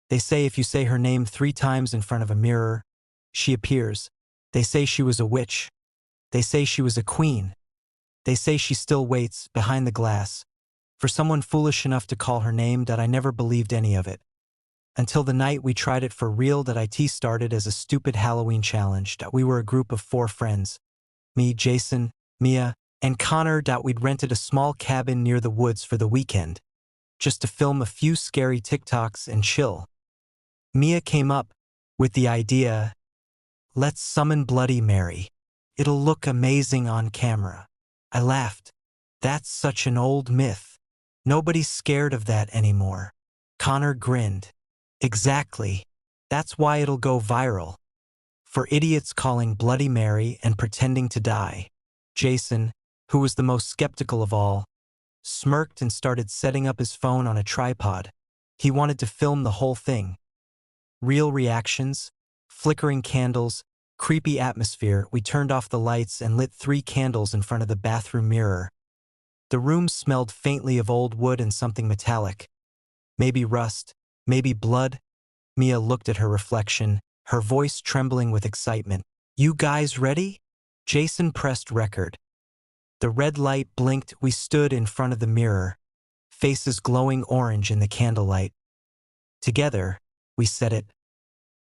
They say if you say her name 3 times in front of a mirror, she appears. They say she was a witch. They say she was a queen. They say she still waits, behind the glass, for someone foolish enough to call her name. That I never believed any of it. Until the night we tried it for real. That IT started as a stupid Halloween challenge. That we were a group of 4 friends. Me, Jason, Mia, and Connor. That we'd rented a small cabin near the woods for the weekend, just to film a few scary TikToks and chill. Mia came up with the idea, let's summon Bloody Mary. It'll look amazing on camera. I laughed. That's such an old myth. Nobody's scared of that anymore. Connor grinned. Exactly. That's why it'll go viral. For idiots calling Bloody Mary and pretending to die. Jason, who was the most skeptical of all, smirked and started setting up his phone on a tripod. He wanted to film the whole thing. Real reactions, flickering candles, creepy atmosphere. We turned off the lights and lit 3 candles in front of the bathroom mirror. The room smelled faintly of old wood and something metallic. Maybe rust, maybe blood. Mia looked at her reflection, her voice trembling with excitement. You guys ready? Jason pressed record. The red light blinked. We stood in front of the mirror, faces glowing orange in the candlelight. Together, we said it.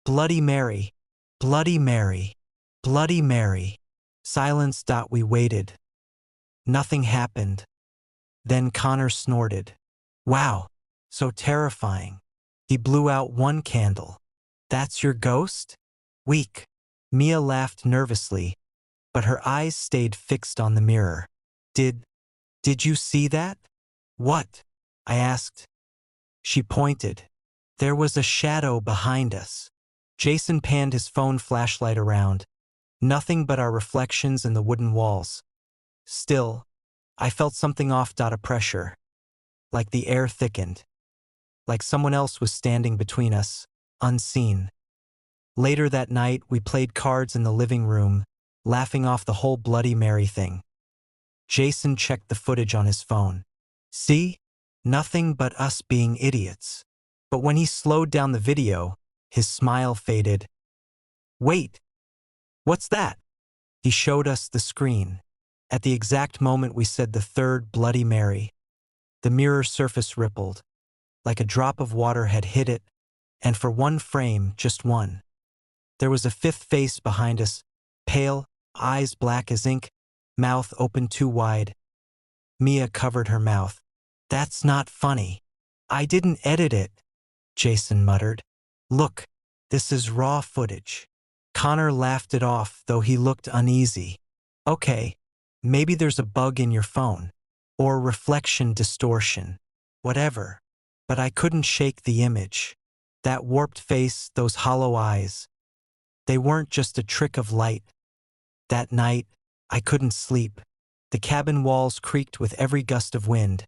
Bloody Mary, Bloody Mary, Bloody Mary. Silence. We waited. Nothing happened. Then Connor snorted. Wow, so terrifying. He blew out 1 candle. That's your ghost? Weak. Mia laughed nervously, but her eyes stayed fixed on the mirror. Did you see that? What? I asked. She pointed. There was a shadow behind us. Jason panned his phone flashlight around. Nothing but our reflections and the wooden walls. Still, I felt something off. A pressure. Like the air thickened. Like someone else was standing between us, unseen. Later that night, we played cards in the living room, laughing off the whole Bloody Mary thing. Jason checked the footage on his phone. See? Nothing but us being idiots. But when he slowed down the video, his smile faded. Wait! What's that? He showed us the screen. At the exact moment we said the 3rd Bloody Mary, the mirror surface rippled, like a drop of water had hit it, and for 1 frame, just one, there was a 5th face behind us, pale, eyes black as ink, mouth open too wide. Mia covered her mouth. That's not funny. I didn't edit it, Jason muttered. Look, this is raw footage. Connor laughed it off, though he looked uneasy. Okay, maybe there's a bug in your phone, or reflection distortion, whatever. But I couldn't shake the image. That warped face, those hollow eyes. They weren't just a trick of light. That night, I couldn't sleep. The cabin walls creaked with every gust of wind.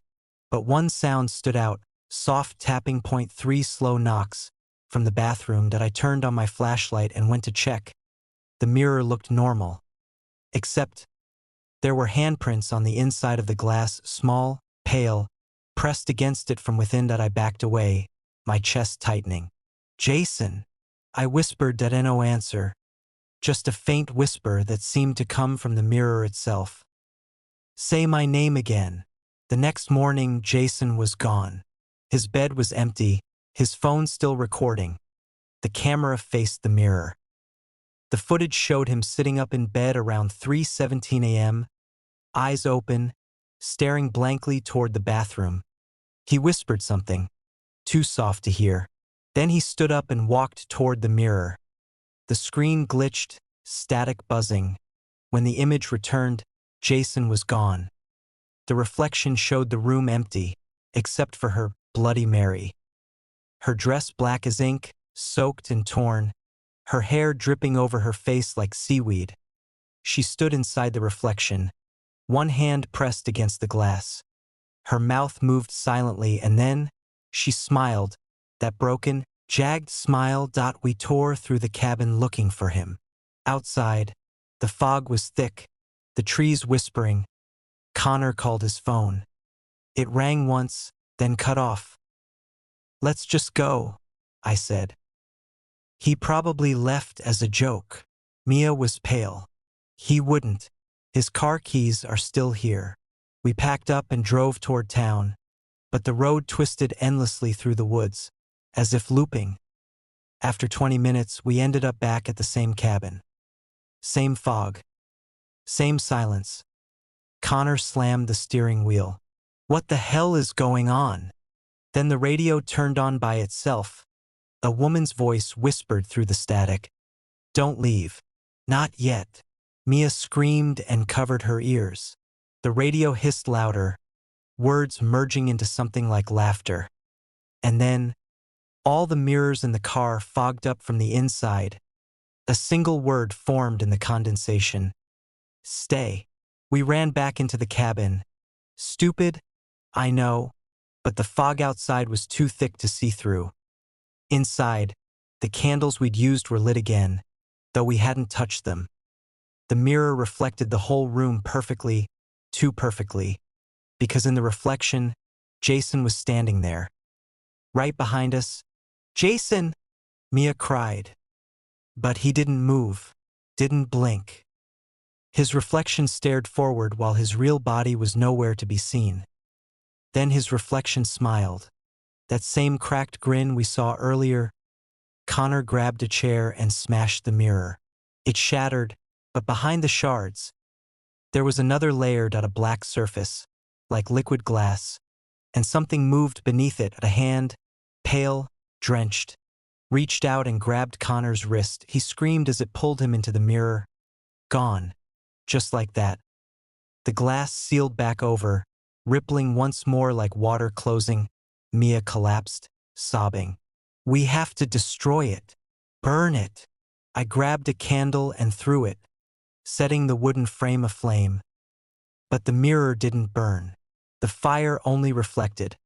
But one sound stood out, soft tapping. 3 slow knocks from the bathroom. That I turned on my flashlight and went to check. The mirror looked normal. Except there were handprints on the inside of the glass, small, pale, pressed against it from within. That I backed away, my chest tightening. Jason, I whispered. No answer. Just a faint whisper that seemed to come from the mirror itself. Say my name again. The next morning, Jason was gone. His bed was empty, his phone still recording. The camera faced the mirror. The footage showed him sitting up in bed around 3:17 a.m., eyes open, staring blankly toward the bathroom. He whispered something, too soft to hear. Then he stood up and walked toward the mirror. The screen glitched, static buzzing. When the image returned, Jason was gone. The reflection showed the room empty, except for her Bloody Mary. Her dress black as ink, soaked and torn, her hair dripping over her face like seaweed. She stood inside the reflection, one hand pressed against the glass. Her mouth moved silently, and then she smiled, that broken, jagged smile. We tore through the cabin looking for him. Outside, the fog was thick, the trees whispering. Connor called his phone. It rang once, then cut off. Let's just go, I said. He probably left as a joke. Mia was pale. He wouldn't. His car keys are still here. We packed up and drove toward town, but the road twisted endlessly through the woods, as if looping. After 20 minutes, we ended up back at the same cabin. Same fog. Same silence. Connor slammed the steering wheel. What the hell is going on? Then the radio turned on by itself. A woman's voice whispered through the static. Don't leave. Not yet. Mia screamed and covered her ears. The radio hissed louder, words merging into something like laughter. And then, all the mirrors in the car fogged up from the inside. A single word formed in the condensation. Stay. We ran back into the cabin. Stupid, I know, but the fog outside was too thick to see through. Inside, the candles we'd used were lit again, though we hadn't touched them. The mirror reflected the whole room perfectly, too perfectly, because in the reflection, Jason was standing there. Right behind us. Jason! Mia cried. But he didn't move, didn't blink. His reflection stared forward while his real body was nowhere to be seen. Then his reflection smiled. That same cracked grin we saw earlier. Connor grabbed a chair and smashed the mirror. It shattered, but behind the shards, there was another layered at a black surface, like liquid glass, and something moved beneath it. A hand, pale, drenched, reached out and grabbed Connor's wrist. He screamed as it pulled him into the mirror. Gone. Just like that. The glass sealed back over, rippling once more like water closing. Mia collapsed, sobbing. We have to destroy it. Burn it. I grabbed a candle and threw it, setting the wooden frame aflame. But the mirror didn't burn. The fire only reflected,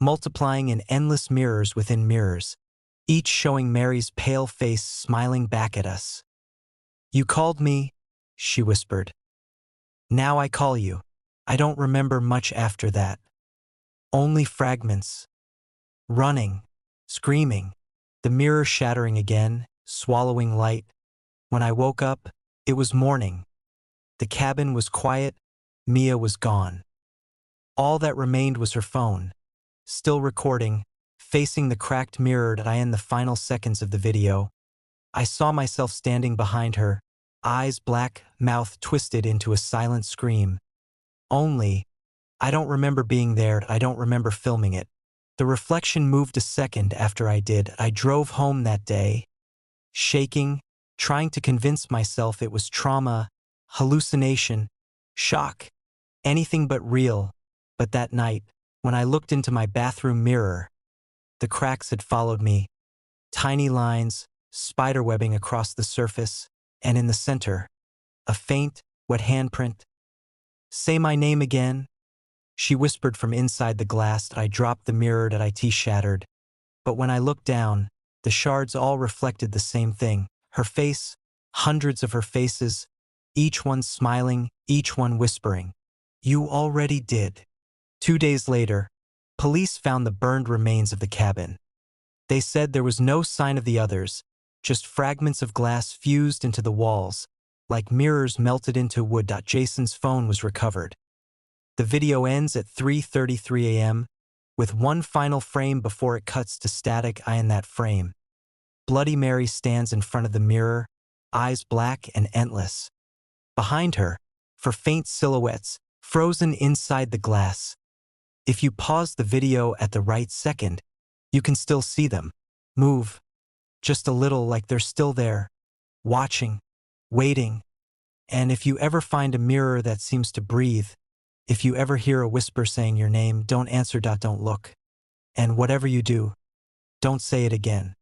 multiplying in endless mirrors within mirrors, each showing Mary's pale face smiling back at us. You called me, she whispered. Now I call you. I don't remember much after that. Only fragments. Running, screaming, the mirror shattering again, swallowing light. When I woke up, it was morning. The cabin was quiet. Mia was gone. All that remained was her phone, still recording, facing the cracked mirror that I in the final seconds of the video. I saw myself standing behind her, eyes black, mouth twisted into a silent scream. Only, I don't remember being there, I don't remember filming it. The reflection moved a second after I did. I drove home that day, shaking, trying to convince myself it was trauma, hallucination, shock, anything but real. But that night, when I looked into my bathroom mirror, the cracks had followed me, tiny lines, spiderwebbing across the surface, and in the center, a faint, wet handprint. Say my name again, she whispered from inside the glass. I dropped the mirror that IT shattered. But when I looked down, the shards all reflected the same thing. Her face, hundreds of her faces, each one smiling, each one whispering. You already did. 2 days later, police found the burned remains of the cabin. They said there was no sign of the others, just fragments of glass fused into the walls, like mirrors melted into wood. Jason's phone was recovered. The video ends at 3:33 a.m., with one final frame before it cuts to static. In that frame, Bloody Mary stands in front of the mirror, eyes black and endless. Behind her, for faint silhouettes, frozen inside the glass. If you pause the video at the right second, you can still see them move, just a little, like they're still there, watching, waiting. And if you ever find a mirror that seems to breathe, if you ever hear a whisper saying your name, don't answer. Don't look. And whatever you do, don't say it again.